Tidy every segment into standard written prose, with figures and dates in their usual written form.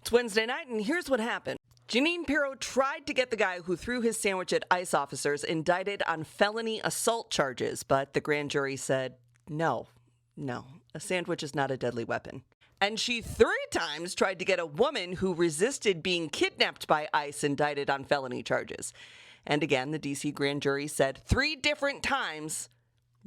It's Wednesday night, and here's what happened. Jeanine Pirro tried to get the guy who threw his sandwich at ICE officers indicted on felony assault charges, but the grand jury said, no, a sandwich is not a deadly weapon. And she 3 times tried to get a woman who resisted being kidnapped by ICE indicted on felony charges. And again, the D.C. grand jury said 3 different times,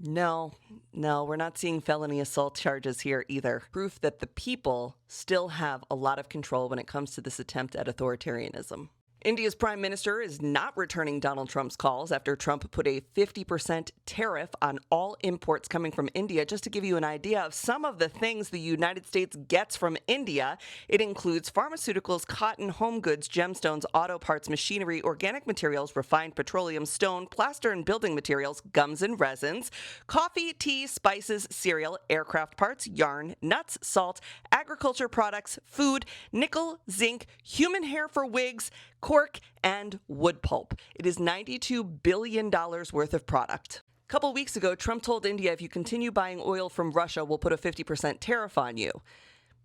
no, we're not seeing felony assault charges here either. Proof that the people still have a lot of control when it comes to this attempt at authoritarianism. India's prime minister is not returning Donald Trump's calls after Trump put a 50% tariff on all imports coming from India. Just to give you an idea of some of the things the United States gets from India, it includes pharmaceuticals, cotton, home goods, gemstones, auto parts, machinery, organic materials, refined petroleum, stone, plaster and building materials, gums and resins, coffee, tea, spices, cereal, aircraft parts, yarn, nuts, salt, agriculture products, food, nickel, zinc, human hair for wigs, cork, and wood pulp. It is $92 billion worth of product. A couple weeks ago, Trump told India, if you continue buying oil from Russia, we'll put a 50% tariff on you.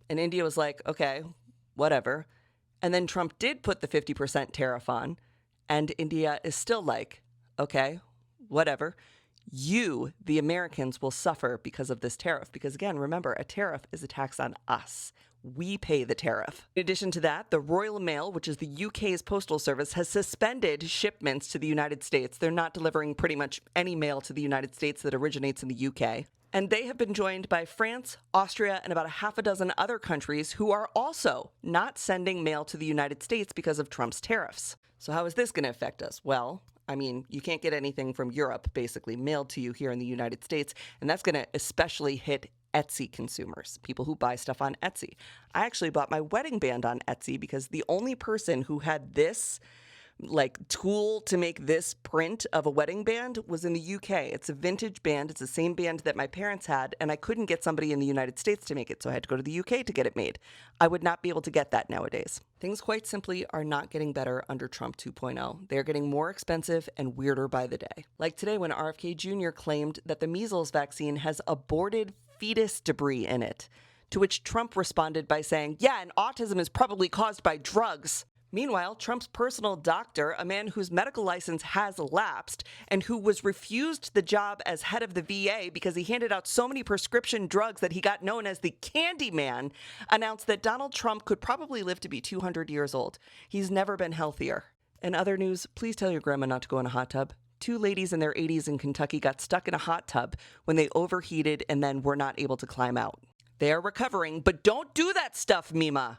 And India was like, okay, whatever. And then Trump did put the 50% tariff on, and India is still like, okay, whatever. You, the Americans, will suffer because of this tariff. Because again, remember, a tariff is a tax on us. We pay the tariff. In addition to that, the Royal Mail, which is the UK's postal service, has suspended shipments to the United States. They're not delivering pretty much any mail to the United States that originates in the UK. And they have been joined by France, Austria, and about a half a dozen other countries who are also not sending mail to the United States because of Trump's tariffs. So how is this going to affect us? Well, I mean, you can't get anything from Europe basically mailed to you here in the United States, and that's going to especially hit Etsy consumers, people who buy stuff on Etsy. I actually bought my wedding band on Etsy because the only person who had this tool to make this print of a wedding band was in the UK. It's a vintage band. It's the same band that my parents had, and I couldn't get somebody in the United States to make it, so I had to go to the UK to get it made. I would not be able to get that nowadays. Things quite simply are not getting better under Trump 2.0. They're getting more expensive and weirder by the day. Like today when RFK Jr. claimed that the measles vaccine has aborted fetus debris in it, to which Trump responded by saying, yeah, and autism is probably caused by drugs. Meanwhile, Trump's personal doctor, a man whose medical license has lapsed and who was refused the job as head of the VA because he handed out so many prescription drugs that he got known as the Candy Man, announced that Donald Trump could probably live to be 200 years old. He's never been healthier. In other news, please tell your grandma not to go in a hot tub. 2 ladies in their 80s in Kentucky got stuck in a hot tub when they overheated and then were not able to climb out. They are recovering, but don't do that stuff, Mima.